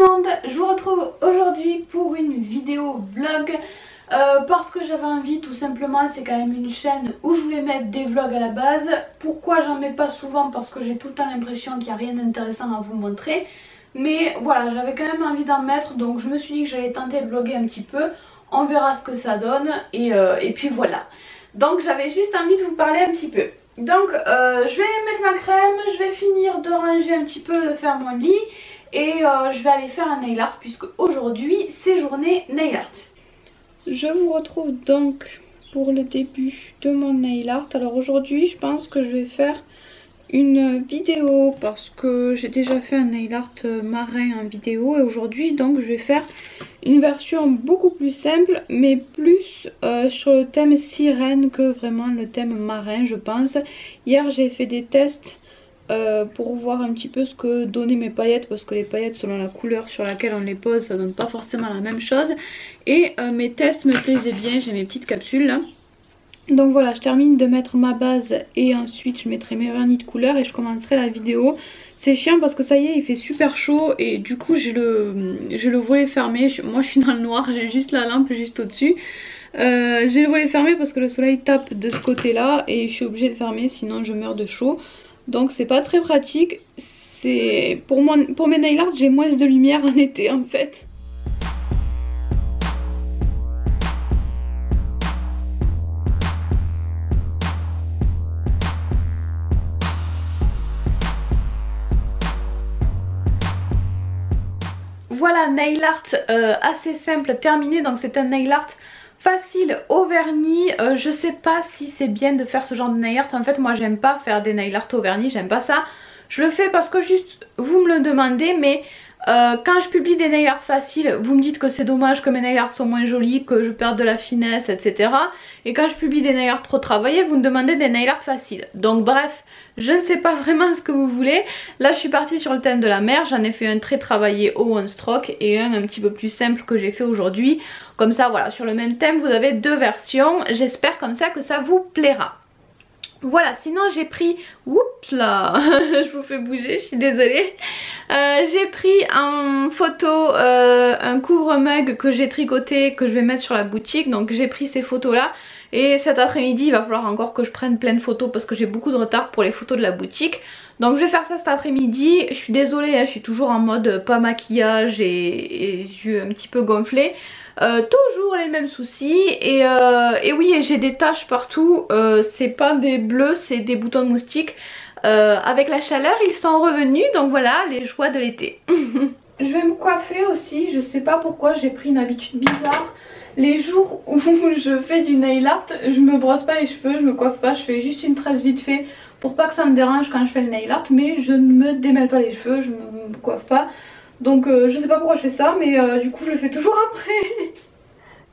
monde, je vous retrouve aujourd'hui pour une vidéo vlog parce que j'avais envie, tout simplement. C'est quand même une chaîne où je voulais mettre des vlogs à la base. Pourquoi j'en mets pas souvent? Parce que j'ai tout le temps l'impression qu'il n'y a rien d'intéressant à vous montrer. Mais voilà, j'avais quand même envie d'en mettre, donc je me suis dit que j'allais tenter de vlogger un petit peu. On verra ce que ça donne et puis voilà. Donc j'avais juste envie de vous parler un petit peu. Donc je vais mettre ma crème, je vais finir de ranger un petit peu, de faire mon lit. Et je vais aller faire un nail art puisque aujourd'hui c'est journée nail art. Je vous retrouve donc pour le début de mon nail art. Alors aujourd'hui je pense que je vais faire une vidéo parce que j'ai déjà fait un nail art marin en vidéo. Et aujourd'hui donc je vais faire une version beaucoup plus simple mais plus sur le thème sirène que vraiment le thème marin, je pense. Hier j'ai fait des tests pour voir un petit peu ce que donnaient mes paillettes, parce que les paillettes selon la couleur sur laquelle on les pose ça donne pas forcément la même chose. Et mes tests me plaisaient bien, j'ai mes petites capsules là. Donc voilà, je termine de mettre ma base et ensuite je mettrai mes vernis de couleur et je commencerai la vidéo. C'est chiant parce que ça y est, il fait super chaud et du coup j'ai le volet fermé. Moi je suis dans le noir, j'ai juste la lampe juste au dessus. J'ai le volet fermé parce que le soleil tape de ce côté là et je suis obligée de fermer sinon je meurs de chaud. Donc c'est pas très pratique. C'est pour mes nail art j'ai moins de lumière en été en fait. Voilà, nail art assez simple terminé. Donc c'est un nail art facile au vernis. Je sais pas si c'est bien de faire ce genre de nail art. En fait moi j'aime pas faire des nail art au vernis, j'aime pas ça. Je le fais parce que juste vous me le demandez, mais quand je publie des nail art faciles, vous me dites que c'est dommage, que mes nail art sont moins jolis, que je perde de la finesse, etc. Et quand je publie des nail art trop travaillés, vous me demandez des nail art faciles. Donc bref, je ne sais pas vraiment ce que vous voulez. Là je suis partie sur le thème de la mer, j'en ai fait un très travaillé au one stroke et un petit peu plus simple que j'ai fait aujourd'hui. Comme ça voilà, sur le même thème vous avez deux versions. J'espère comme ça que ça vous plaira. Voilà, sinon j'ai pris, oups là, je vous fais bouger, je suis désolée. J'ai pris en photo un couvre-mug que j'ai tricoté, que je vais mettre sur la boutique. Donc j'ai pris ces photos là. Et cet après-midi il va falloir encore que je prenne plein de photos parce que j'ai beaucoup de retard pour les photos de la boutique. Donc je vais faire ça cet après-midi. Je suis désolée, hein, je suis toujours en mode pas maquillage et yeux un petit peu gonflés. Toujours les mêmes soucis et oui, j'ai des taches partout. C'est pas des bleus, c'est des boutons de moustique. Avec la chaleur ils sont revenus, donc voilà les joies de l'été. Je vais me coiffer aussi, je sais pas pourquoi j'ai pris une habitude bizarre. Les jours où je fais du nail art, je me brosse pas les cheveux, je me coiffe pas, je fais juste une tresse vite fait pour pas que ça me dérange quand je fais le nail art, mais je ne me démêle pas les cheveux, je me coiffe pas. Donc je sais pas pourquoi je fais ça, mais du coup je le fais toujours après.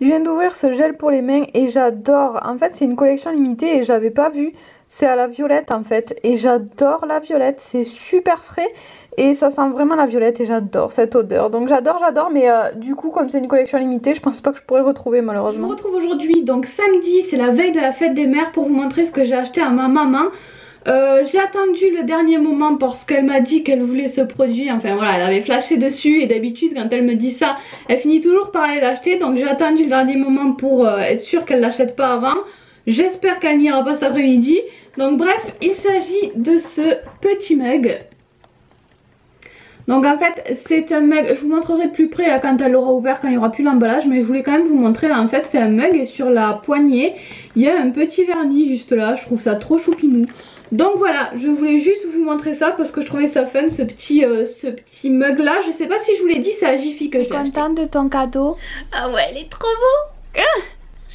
Je viens d'ouvrir ce gel pour les mains et j'adore. En fait c'est une collection limitée et j'avais pas vu. C'est à la violette en fait et j'adore la violette, c'est super frais et ça sent vraiment la violette et j'adore cette odeur. Donc j'adore mais du coup comme c'est une collection limitée je pense pas que je pourrais le retrouver malheureusement. Je vous retrouve aujourd'hui donc samedi, c'est la veille de la fête des mères, pour vous montrer ce que j'ai acheté à ma maman. J'ai attendu le dernier moment parce qu'elle m'a dit qu'elle voulait ce produit, enfin voilà elle avait flashé dessus et d'habitude quand elle me dit ça elle finit toujours par aller l'acheter. Donc j'ai attendu le dernier moment pour être sûre qu'elle l'achète pas avant. J'espère qu'elle n'ira pas cet après-midi. Donc bref, il s'agit de ce petit mug. Donc en fait c'est un mug, je vous montrerai de plus près quand elle aura ouvert, quand il n'y aura plus l'emballage. Mais je voulais quand même vous montrer là, en fait c'est un mug et sur la poignée il y a un petit vernis juste là. Je trouve ça trop choupinou. Donc voilà, je voulais juste vous montrer ça parce que je trouvais ça fun, ce petit mug là. Je sais pas si je vous l'ai dit, c'est à Jiffy que je l'ai acheté. Contente de ton cadeau? Ah ouais, elle est trop beau.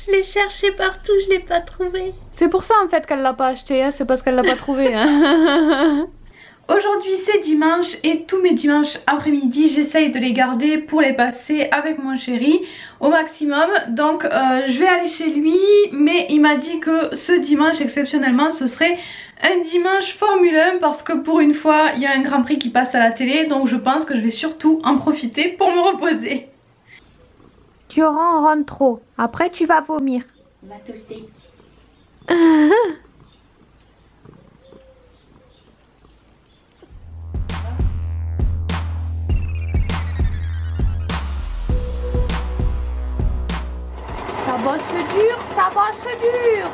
Je l'ai cherché partout, je l'ai pas trouvé. C'est pour ça en fait qu'elle l'a pas acheté, hein. C'est parce qu'elle l'a pas trouvé. Hein. Aujourd'hui c'est dimanche et tous mes dimanches après-midi j'essaye de les garder pour les passer avec mon chéri au maximum. Donc je vais aller chez lui, mais il m'a dit que ce dimanche exceptionnellement ce serait un dimanche Formule 1 parce que pour une fois il y a un Grand Prix qui passe à la télé. Donc je pense que je vais surtout en profiter pour me reposer. Tu ronronnes trop, après tu vas vomir. On va tousser. dur, ça bosse dur.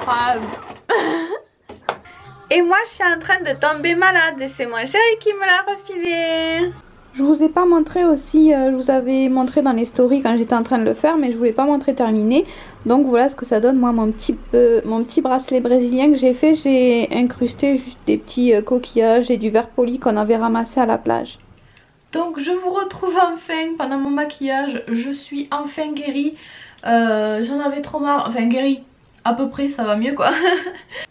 Et moi je suis en train de tomber malade et c'est mon chéri qui me l'a refilé. Je vous ai pas montré aussi, je vous avais montré dans les stories quand j'étais en train de le faire, mais je voulais pas montrer terminé. Donc voilà ce que ça donne, moi mon petit bracelet brésilien que j'ai fait, j'ai incrusté juste des petits coquillages et du verre poli qu'on avait ramassé à la plage. Donc je vous retrouve enfin pendant mon maquillage, je suis enfin guérie, j'en avais trop marre, enfin guérie. À peu près, ça va mieux quoi.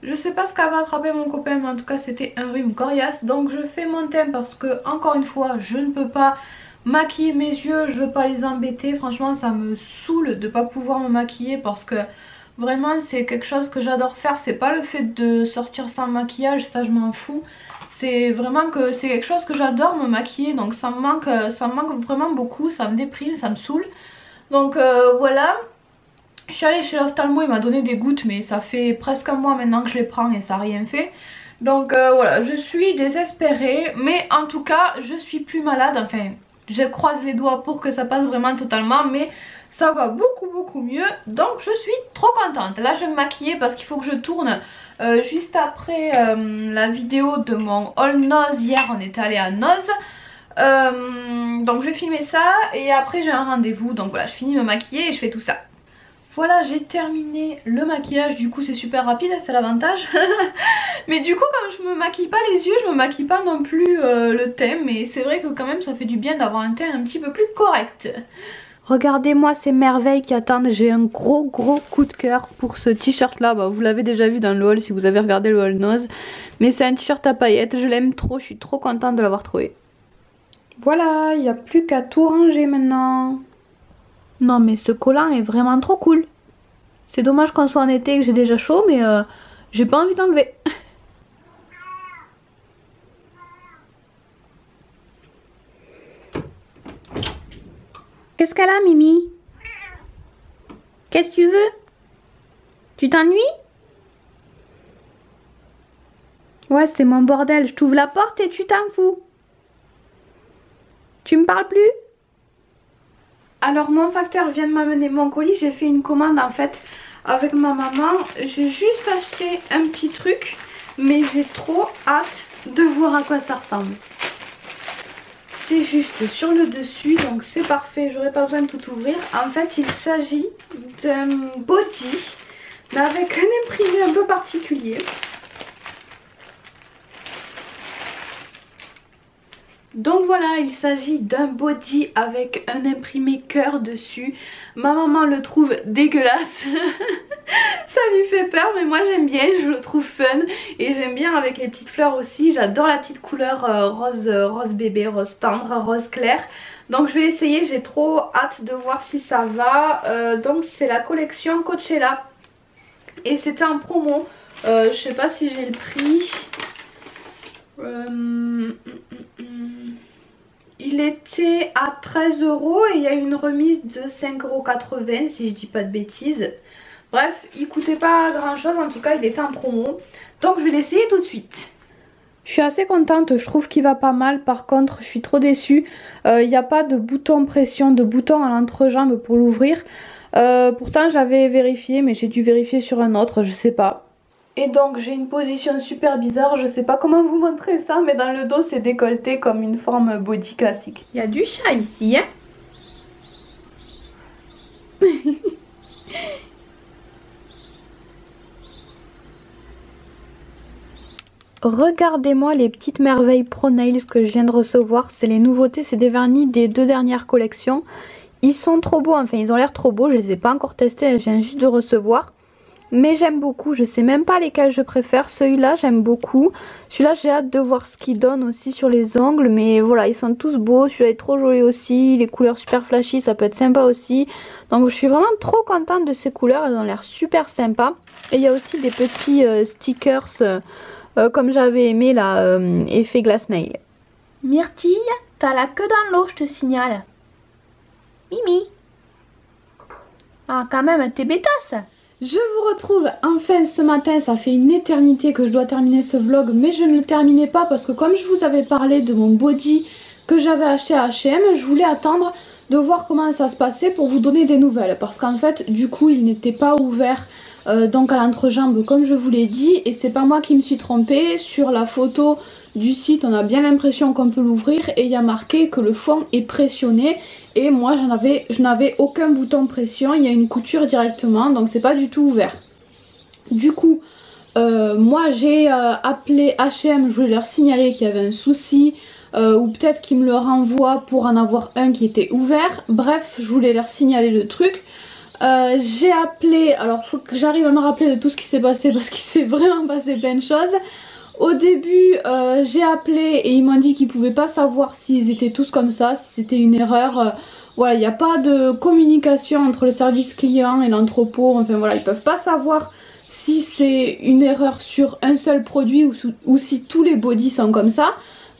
Je sais pas ce qu'avait attrapé mon copain, mais en tout cas c'était un rhume coriace. Donc je fais mon teint parce que encore une fois je ne peux pas maquiller mes yeux, je veux pas les embêter. Franchement ça me saoule de pas pouvoir me maquiller parce que vraiment c'est quelque chose que j'adore faire. C'est pas le fait de sortir sans maquillage, ça je m'en fous. C'est vraiment que c'est quelque chose que j'adore me maquiller, donc ça me manque vraiment beaucoup, ça me déprime, ça me saoule. Donc voilà. Je suis allée chez l'ophtalmo, il m'a donné des gouttes mais ça fait presque un mois maintenant que je les prends et ça n'a rien fait. Donc voilà, je suis désespérée mais en tout cas je suis plus malade, enfin je croise les doigts pour que ça passe vraiment totalement mais ça va beaucoup mieux. Donc je suis trop contente. Là je vais me maquiller parce qu'il faut que je tourne juste après la vidéo de mon haul Nose. Hier on était allé à Nose. Donc je vais filmer ça et après j'ai un rendez-vous, donc voilà je finis de me maquiller et je fais tout ça. Voilà, j'ai terminé le maquillage, du coup c'est super rapide, c'est l'avantage. Mais du coup comme je me maquille pas les yeux, je me maquille pas non plus le teint. Mais c'est vrai que quand même ça fait du bien d'avoir un teint un petit peu plus correct. Regardez-moi ces merveilles qui attendent, j'ai un gros coup de cœur pour ce t-shirt là. Bah, vous l'avez déjà vu dans le haul si vous avez regardé le haul Nose. Mais c'est un t-shirt à paillettes, je l'aime trop, je suis trop contente de l'avoir trouvé. Voilà, il n'y a plus qu'à tout ranger maintenant. Non mais ce collant est vraiment trop cool. C'est dommage qu'on soit en été et que j'ai déjà chaud, mais j'ai pas envie d'enlever. Qu'est-ce qu'elle a Mimi? Qu'est-ce que tu veux? Tu t'ennuies? Ouais c'est mon bordel, je t'ouvre la porte et tu t'en fous. Tu me parles plus? Alors mon facteur vient de m'amener mon colis, j'ai fait une commande en fait avec ma maman. J'ai juste acheté un petit truc mais j'ai trop hâte de voir à quoi ça ressemble. C'est juste sur le dessus donc c'est parfait, j'aurais pas besoin de tout ouvrir. En fait il s'agit d'un body mais avec un imprimé un peu particulier. Donc voilà, il s'agit d'un body avec un imprimé cœur dessus. Ma maman le trouve dégueulasse. Ça lui fait peur mais moi j'aime bien, je le trouve fun. Et j'aime bien avec les petites fleurs aussi. J'adore la petite couleur rose bébé, rose tendre, rose clair. Donc je vais l'essayer, j'ai trop hâte de voir si ça va. Donc c'est la collection Coachella. Et c'était en promo. Je sais pas si j'ai le prix. Il était à 13 € et il y a une remise de 5,80 € si je dis pas de bêtises. Bref, il coûtait pas grand chose, en tout cas il était en promo. Donc je vais l'essayer tout de suite. Je suis assez contente, je trouve qu'il va pas mal. Par contre je suis trop déçue, il n'y a pas de bouton pression, de bouton à l'entrejambe pour l'ouvrir. Pourtant j'avais vérifié mais j'ai dû vérifier sur un autre, je sais pas. Et donc j'ai une position super bizarre, je sais pas comment vous montrer ça, mais dans le dos c'est décolleté comme une forme body classique. Il y a du chat ici, hein. Regardez-moi les petites merveilles Pro Nails que je viens de recevoir, c'est les nouveautés, c'est des vernis des 2 dernières collections. Ils sont trop beaux, enfin ils ont l'air trop beaux, je les ai pas encore testés, je viens juste de recevoir. Mais j'aime beaucoup, je sais même pas lesquels je préfère. Celui-là j'aime beaucoup. Celui-là j'ai hâte de voir ce qu'il donne aussi sur les ongles. Mais voilà, ils sont tous beaux. Celui-là est trop joli aussi. Les couleurs super flashy, ça peut être sympa aussi. Donc je suis vraiment trop contente de ces couleurs. Elles ont l'air super sympas. Et il y a aussi des petits stickers comme j'avais aimé là, effet glace nail. Myrtille, t'as la queue dans l'eau, je te signale. Mimi. Ah quand même, t'es bêtasse. Je vous retrouve enfin ce matin, ça fait une éternité que je dois terminer ce vlog mais je ne le terminais pas parce que comme je vous avais parlé de mon body que j'avais acheté à H&M, je voulais attendre. de voir comment ça se passait pour vous donner des nouvelles. Parce qu'en fait du coup il n'était pas ouvert donc à l'entrejambe comme je vous l'ai dit. Et c'est pas moi qui me suis trompée, sur la photo du site on a bien l'impression qu'on peut l'ouvrir et il y a marqué que le fond est pressionné. Et moi je n'avais aucun bouton pression, il y a une couture directement, donc c'est pas du tout ouvert. Du coup moi j'ai appelé H&M, je voulais leur signaler qu'il y avait un souci, ou peut-être qu'ils me le renvoient pour en avoir un qui était ouvert. Bref, je voulais leur signaler le truc. J'ai appelé, alors faut que j'arrive à me rappeler de tout ce qui s'est passé parce qu'il s'est vraiment passé plein de choses. Au début j'ai appelé et ils m'ont dit qu'ils pouvaient pas savoir s'ils étaient tous comme ça, si c'était une erreur. Voilà, il n'y a pas de communication entre le service client et l'entrepôt, enfin voilà, ils peuvent pas savoir si c'est une erreur sur un seul produit ou si tous les bodys sont comme ça.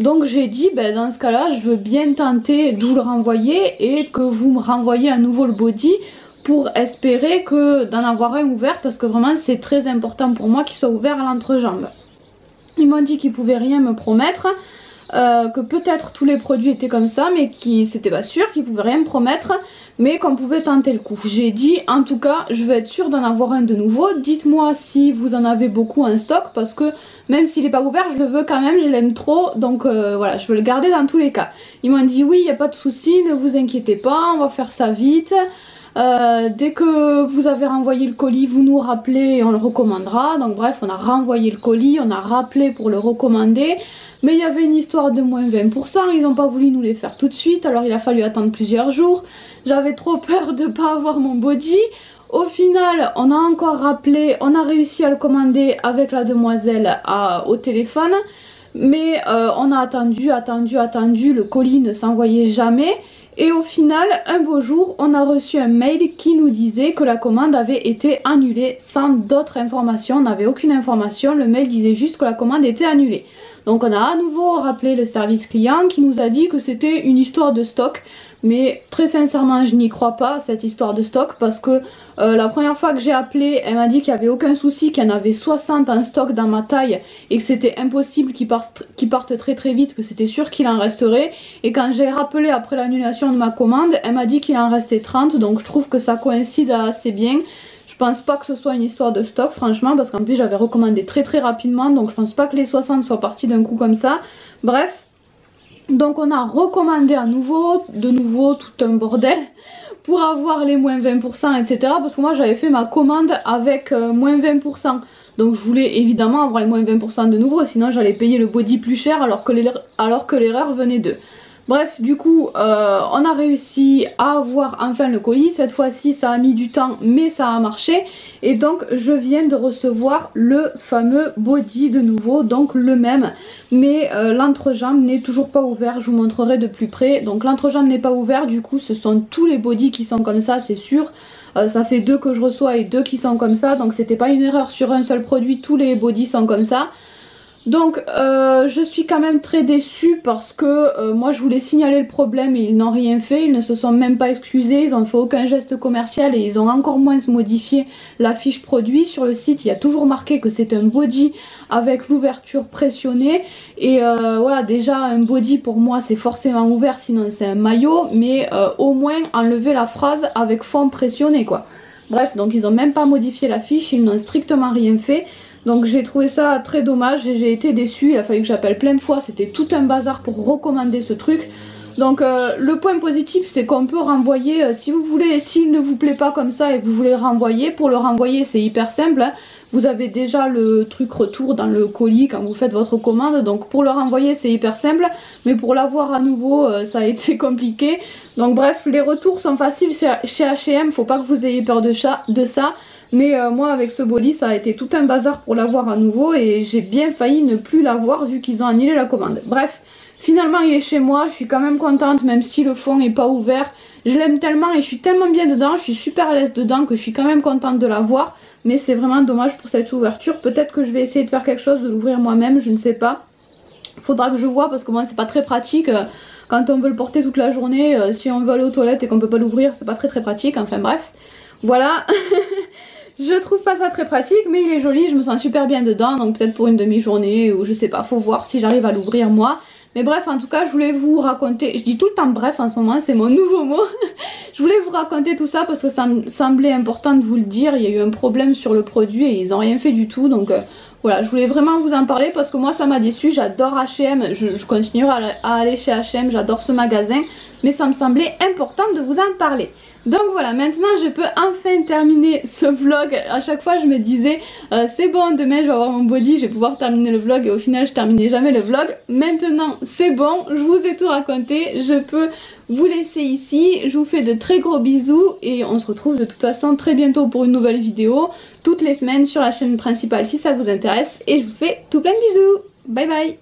Donc j'ai dit ben, dans ce cas là je veux bien tenter de vous le renvoyer et que vous me renvoyez à nouveau le body pour espérer que d'en avoir un ouvert, parce que vraiment c'est très important pour moi qu'il soit ouvert à l'entrejambe. Ils m'ont dit qu'ils pouvaient rien me promettre, que peut-être tous les produits étaient comme ça mais c'était pas sûr, qu'ils pouvaient rien me promettre, mais qu'on pouvait tenter le coup. J'ai dit en tout cas je veux être sûre d'en avoir un de nouveau, dites-moi si vous en avez beaucoup en stock, parce que même s'il n'est pas ouvert je le veux quand même, je l'aime trop, donc voilà, je veux le garder dans tous les cas. Ils m'ont dit oui, il n'y a pas de souci, ne vous inquiétez pas, on va faire ça vite. Dès que vous avez renvoyé le colis vous nous rappelez et on le recommandera. Donc bref, on a renvoyé le colis, on a rappelé pour le recommander, mais il y avait une histoire de moins 20%, ils n'ont pas voulu nous les faire tout de suite, alors il a fallu attendre plusieurs jours. J'avais trop peur de ne pas avoir mon body. Au final on a encore rappelé, on a réussi à le commander avec la demoiselle au téléphone, mais on a attendu, le colis ne s'envoyait jamais. Et au final, un beau jour, on a reçu un mail qui nous disait que la commande avait été annulée sans d'autres informations. On n'avait aucune information, le mail disait juste que la commande était annulée. Donc on a à nouveau rappelé le service client qui nous a dit que c'était une histoire de stock. Mais très sincèrement je n'y crois pas, cette histoire de stock, parce que la première fois que j'ai appelé elle m'a dit qu'il n'y avait aucun souci, qu'il y en avait 60 en stock dans ma taille et que c'était impossible qu'ils partent très vite, que c'était sûr qu'il en resterait. Et quand j'ai rappelé après l'annulation de ma commande, elle m'a dit qu'il en restait 30, donc je trouve que ça coïncide assez bien. Je pense pas que ce soit une histoire de stock franchement, parce qu'en plus j'avais recommandé très rapidement, donc je pense pas que les 60 soient partis d'un coup comme ça. Bref. Donc on a recommandé de nouveau tout un bordel pour avoir les moins 20% etc. Parce que moi j'avais fait ma commande avec moins 20%. Donc je voulais évidemment avoir les moins 20% de nouveau, sinon j'allais payer le body plus cher alors que l'erreur venait d'eux. Bref, du coup on a réussi à avoir enfin le colis. Cette fois-ci ça a mis du temps mais ça a marché. Et donc je viens de recevoir le fameux body de nouveau, donc le même. Mais l'entrejambe n'est toujours pas ouvert, je vous montrerai de plus près. Donc l'entrejambe n'est pas ouvert, du coup ce sont tous les bodys qui sont comme ça, c'est sûr. Ça fait 2 que je reçois et 2 qui sont comme ça, donc c'était pas une erreur sur un seul produit, tous les bodys sont comme ça. Donc je suis quand même très déçue parce que moi je voulais signaler le problème et ils n'ont rien fait, ils ne se sont même pas excusés, ils n'ont fait aucun geste commercial et ils ont encore moins modifié la fiche produit. Sur le site il y a toujours marqué que c'est un body avec l'ouverture pressionnée et voilà, déjà un body pour moi c'est forcément ouvert sinon c'est un maillot, mais au moins enlever la phrase avec fond pressionné quoi. Bref, donc ils ont même pas modifié la fiche, ils n'ont strictement rien fait. Donc j'ai trouvé ça très dommage et j'ai été déçue, il a fallu que j'appelle plein de fois, c'était tout un bazar pour recommander ce truc. Donc le point positif c'est qu'on peut renvoyer, si vous voulez, s'il ne vous plaît pas comme ça et que vous voulez le renvoyer, pour le renvoyer c'est hyper simple, hein. Vous avez déjà le truc retour dans le colis quand vous faites votre commande, donc pour le renvoyer c'est hyper simple, mais pour l'avoir à nouveau ça a été compliqué. Donc bref, les retours sont faciles chez H&M, faut pas que vous ayez peur de ça. Mais moi avec ce body ça a été tout un bazar pour l'avoir à nouveau et j'ai bien failli ne plus l'avoir vu qu'ils ont annulé la commande. Bref, finalement il est chez moi, je suis quand même contente même si le fond n'est pas ouvert. Je l'aime tellement et je suis tellement bien dedans, je suis super à l'aise dedans que je suis quand même contente de l'avoir. Mais c'est vraiment dommage pour cette ouverture, peut-être que je vais essayer de faire quelque chose, de l'ouvrir moi-même, je ne sais pas. Faudra que je vois parce que moi c'est pas très pratique. Quand on veut le porter toute la journée, si on veut aller aux toilettes et qu'on peut pas l'ouvrir c'est pas très pratique, enfin bref. Voilà. Je trouve pas ça très pratique mais il est joli, je me sens super bien dedans, donc peut-être pour une demi-journée ou je sais pas, faut voir si j'arrive à l'ouvrir moi. Mais bref, en tout cas, je voulais vous raconter, je dis tout le temps bref en ce moment, c'est mon nouveau mot. Je voulais vous raconter tout ça parce que ça me semblait important de vous le dire. Il y a eu un problème sur le produit et ils n'ont rien fait du tout, donc voilà, je voulais vraiment vous en parler parce que moi ça m'a déçu. J'adore H&M, je continuerai à aller chez H&M, j'adore ce magasin, mais ça me semblait important de vous en parler. Donc voilà, maintenant je peux enfin terminer ce vlog. À chaque fois je me disais c'est bon, demain je vais avoir mon body, je vais pouvoir terminer le vlog, et au final je terminais jamais le vlog. Maintenant c'est bon, je vous ai tout raconté, je peux vous laisser ici. Je vous fais de très gros bisous et on se retrouve de toute façon très bientôt pour une nouvelle vidéo, toutes les semaines sur la chaîne principale si ça vous intéresse, et je vous fais tout plein de bisous. Bye bye.